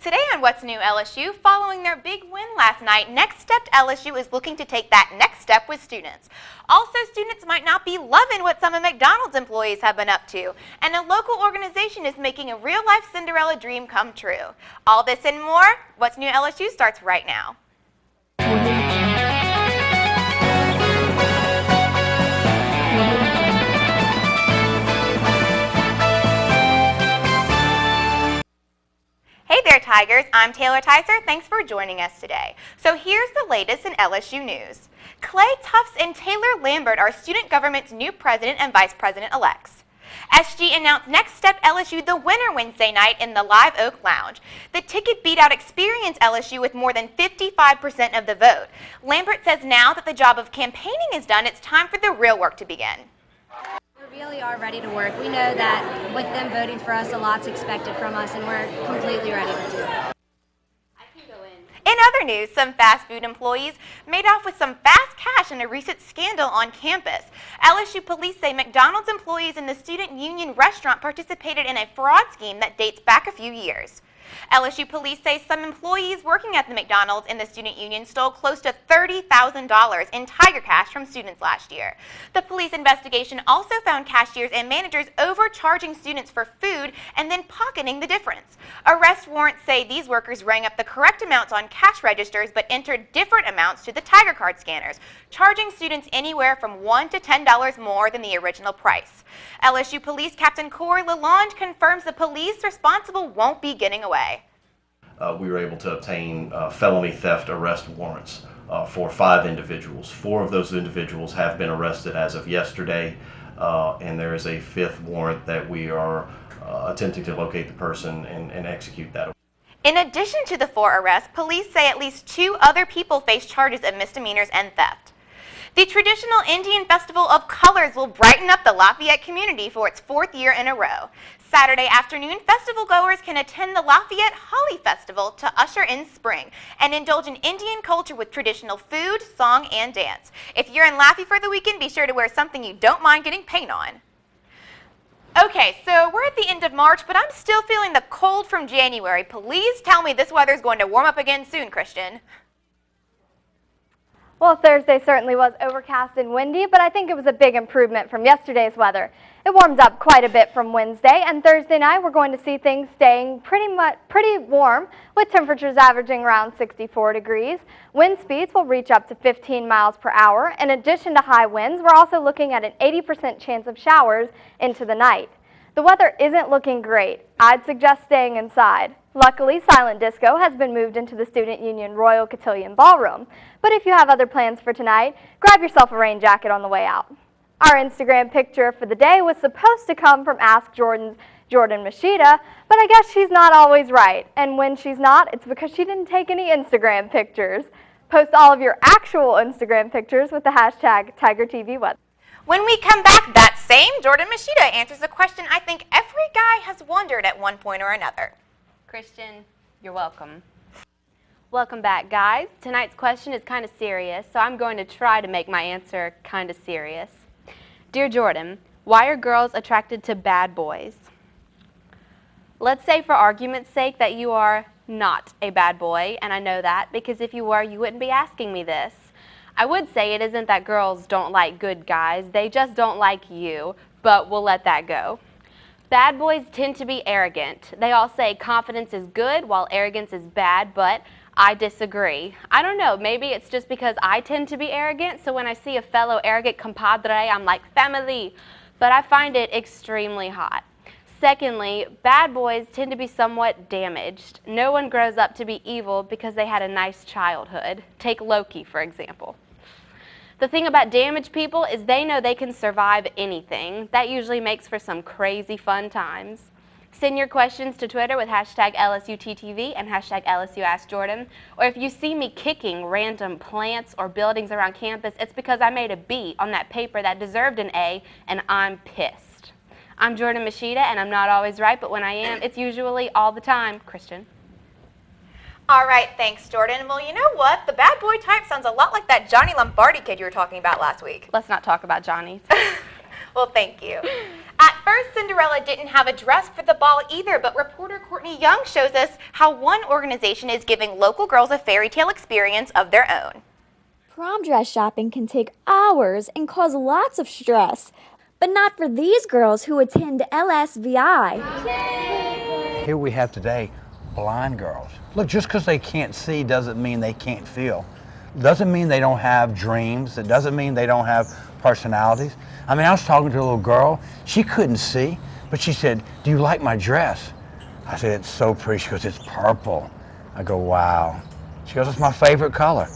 Today on What's New LSU, following their big win last night, Next Step LSU is looking to take that next step with students. Also, students might not be loving what some of McDonald's employees have been up to, and a local organization is making a real-life Cinderella dream come true. All this and more, What's New LSU starts right now. Hey there, Tigers. I'm Taylor Tyser. Thanks for joining us today. So here's the latest in LSU news. Clay Tufts and Taylor Lambert are student government's new president and vice president-elects. SG announced Next Step LSU the winner Wednesday night in the Live Oak Lounge. The ticket beat out Experience LSU with more than 55% of the vote. Lambert says now that the job of campaigning is done, it's time for the real work to begin. We really are ready to work. We know that with them voting for us, a lot's expected from us, and we're completely ready to do it. In other news, some fast food employees made off with some fast cash in a recent scandal on campus. LSU police say McDonald's employees in the student union restaurant participated in a fraud scheme that dates back a few years. LSU police say some employees working at the McDonald's in the student union stole close to $30,000 in Tiger Cash from students last year. The police investigation also found cashiers and managers overcharging students for food and then pocketing the difference. Arrest warrants say these workers rang up the correct amounts on cash registers but entered different amounts to the Tiger Card scanners, charging students anywhere from $1 to $10 more than the original price. LSU Police Captain Corey Lalonde confirms the police responsible won't be getting away. We were able to obtain felony theft arrest warrants for 5 individuals. 4 of those individuals have been arrested as of yesterday, and there is a 5th warrant that we are attempting to locate the person and execute that. In addition to the 4 arrests, police say at least 2 other people face charges of misdemeanors and theft. The traditional Indian Festival of Colors will brighten up the Lafayette community for its 4th year in a row. Saturday afternoon, festival goers can attend the Lafayette Holly Festival to usher in spring and indulge in Indian culture with traditional food, song, and dance. If you're in Laffy for the weekend, be sure to wear something you don't mind getting paint on. Okay, so we're at the end of March, but I'm still feeling the cold from January. Please tell me this weather's going to warm up again soon, Christian. Well, Thursday certainly was overcast and windy, but I think it was a big improvement from yesterday's weather. It warmed up quite a bit from Wednesday, and Thursday night we're going to see things staying pretty warm, with temperatures averaging around 64 degrees. Wind speeds will reach up to 15 miles per hour. In addition to high winds, we're also looking at an 80% chance of showers into the night. The weather isn't looking great. I'd suggest staying inside. Luckily, silent disco has been moved into the Student Union Royal Cotillion Ballroom. But if you have other plans for tonight, grab yourself a rain jacket on the way out. Our Instagram picture for the day was supposed to come from Ask Jordan Machida, but I guess she's not always right. And when she's not, it's because she didn't take any Instagram pictures. Post all of your actual Instagram pictures with the hashtag TigerTVWeather. When we come back, that same Jordan Machida answers a question I think every guy has wondered at one point or another. Christian, you're welcome. Welcome back, guys. Tonight's question is kind of serious, so I'm going to try to make my answer kind of serious. Dear Jordan, why are girls attracted to bad boys? Let's say for argument's sake that you are not a bad boy, and I know that because if you were, you wouldn't be asking me this. I would say it isn't that girls don't like good guys, they just don't like you, but we'll let that go. Bad boys tend to be arrogant. They all say confidence is good while arrogance is bad, but I disagree. I don't know, maybe it's just because I tend to be arrogant, so when I see a fellow arrogant compadre, I'm like, family, but I find it extremely hot. Secondly, bad boys tend to be somewhat damaged. No one grows up to be evil because they had a nice childhood. Take Loki, for example. The thing about damaged people is they know they can survive anything. That usually makes for some crazy fun times. Send your questions to Twitter with hashtag LSUTTV and hashtag LSUAskJordan. Or if you see me kicking random plants or buildings around campus, it's because I made a B on that paper that deserved an A, and I'm pissed. I'm Jordan Machida, and I'm not always right, but when I am, it's usually all the time. Christian. All right, thanks, Jordan. Well, you know what? The bad boy type sounds a lot like that Johnny Lombardi kid you were talking about last week. Let's not talk about Johnny. Well, thank you. At first, Cinderella didn't have a dress for the ball either, but reporter Courtney Young shows us how one organization is giving local girls a fairy tale experience of their own. Prom dress shopping can take hours and cause lots of stress, but not for these girls who attend LSVI. Here we have today blind girls. Look, just because they can't see doesn't mean they can't feel. Doesn't mean they don't have dreams. It doesn't mean they don't have personalities. I mean, I was talking to a little girl. She couldn't see, but she said, "Do you like my dress?" I said, "It's so pretty." She goes, "It's purple." I go, "Wow." She goes, "It's my favorite color."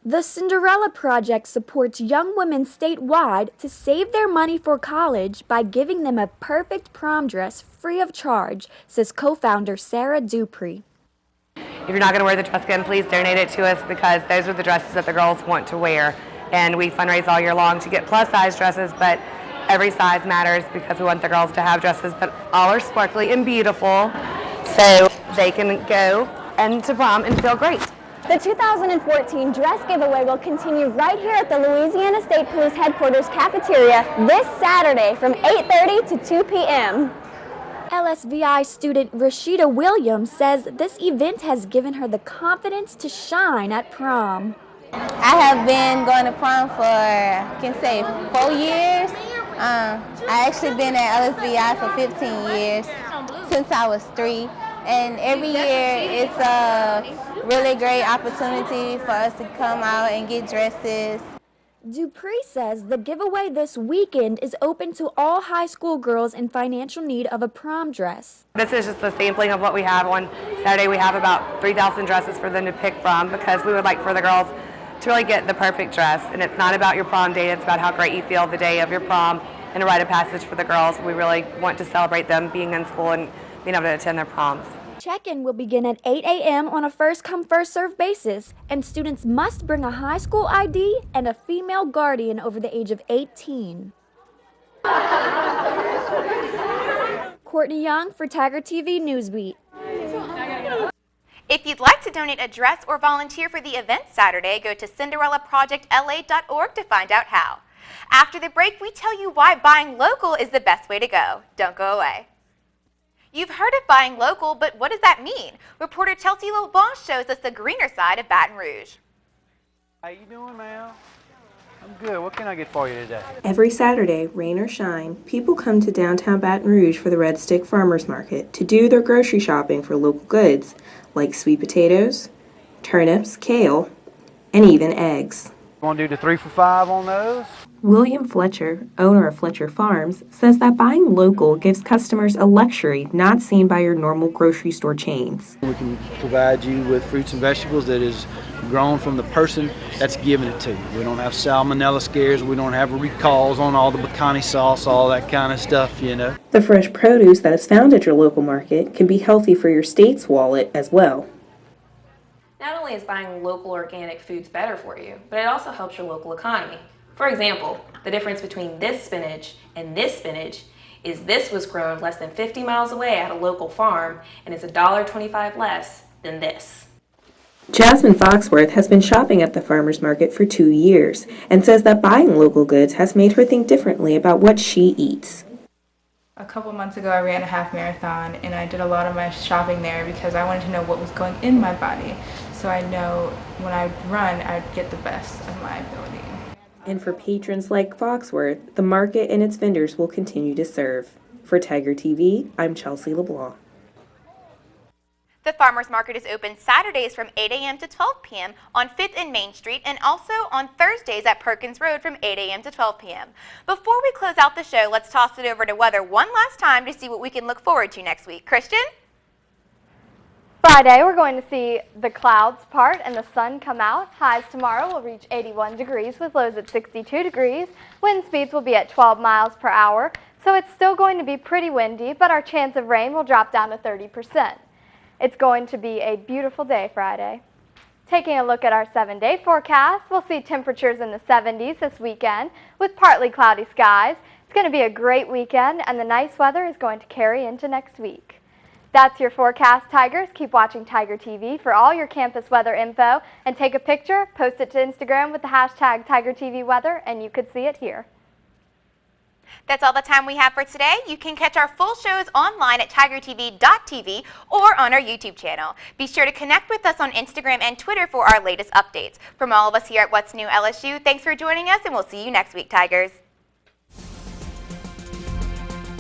The Cinderella Project supports young women statewide to save their money for college by giving them a perfect prom dress free of charge, says co-founder Sarah Dupree. If you're not going to wear the dress again, please donate it to us because those are the dresses that the girls want to wear. And we fundraise all year long to get plus size dresses, but every size matters because we want the girls to have dresses that all are sparkly and beautiful so they can go and to prom and feel great. The 2014 dress giveaway will continue right here at the Louisiana State Police Headquarters cafeteria this Saturday from 8:30 to 2 p.m. LSVI student Rashida Williams says this event has given her the confidence to shine at prom. I have been going to prom for, I can say, 4 years. I actually been at LSVI for 15 years, since I was 3. And every year it's a really great opportunity for us to come out and get dresses. Dupree says the giveaway this weekend is open to all high school girls in financial need of a prom dress. This is just a sampling of what we have. On Saturday we have about 3,000 dresses for them to pick from because we would like for the girls to really get the perfect dress. And it's not about your prom date, it's about how great you feel the day of your prom and a rite of passage for the girls. We really want to celebrate them being in school and being able to attend their proms. Check-in will begin at 8 a.m. on a first-come, first-served basis, and students must bring a high school ID and a female guardian over the age of 18. Courtney Young for Tiger TV Newsbeat. If you'd like to donate a dress or volunteer for the event Saturday, go to CinderellaProjectLA.org to find out how. After the break, we tell you why buying local is the best way to go. Don't go away. You've heard of buying local, but what does that mean? Reporter Chelsea LeBlanc shows us the greener side of Baton Rouge. How you doing, ma'am? I'm good. What can I get for you today? Every Saturday, rain or shine, people come to downtown Baton Rouge for the Red Stick Farmers Market to do their grocery shopping for local goods like sweet potatoes, turnips, kale, and even eggs. Want to do the 3 for $5 on those? William Fletcher, owner of Fletcher Farms, says that buying local gives customers a luxury not seen by your normal grocery store chains. We can provide you with fruits and vegetables that is grown from the person that's giving it to you. We don't have salmonella scares, we don't have recalls on all the bacani sauce, all that kind of stuff, you know. The fresh produce that is found at your local market can be healthy for your state's wallet as well. Not only is buying local organic foods better for you, but it also helps your local economy. For example, the difference between this spinach and this spinach is this was grown less than 50 miles away at a local farm and is $1.25 less than this. Jasmine Foxworth has been shopping at the farmers market for 2 years and says that buying local goods has made her think differently about what she eats. A couple months ago I ran a half marathon and I did a lot of my shopping there because I wanted to know what was going in my body so I know when I run I'd get the best of my ability. And for patrons like Foxworth, the market and its vendors will continue to serve. For Tiger TV, I'm Chelsea LeBlanc. The farmers market is open Saturdays from 8 a.m. to 12 p.m. on 5th and Main Street and also on Thursdays at Perkins Road from 8 a.m. to 12 p.m. Before we close out the show, let's toss it over to weather one last time to see what we can look forward to next week. Christian? Friday, we're going to see the clouds part and the sun come out. Highs tomorrow will reach 81 degrees with lows at 62 degrees. Wind speeds will be at 12 miles per hour, so it's still going to be pretty windy, but our chance of rain will drop down to 30%. It's going to be a beautiful day Friday. Taking a look at our 7-day forecast, we'll see temperatures in the 70s this weekend with partly cloudy skies. It's going to be a great weekend, and the nice weather is going to carry into next week. That's your forecast, Tigers. Keep watching Tiger TV for all your campus weather info, and take a picture, post it to Instagram with the hashtag TigerTVWeather, and you could see it here. That's all the time we have for today. You can catch our full shows online at tigertv.tv or on our YouTube channel. Be sure to connect with us on Instagram and Twitter for our latest updates. From all of us here at What's New LSU, thanks for joining us, and we'll see you next week, Tigers.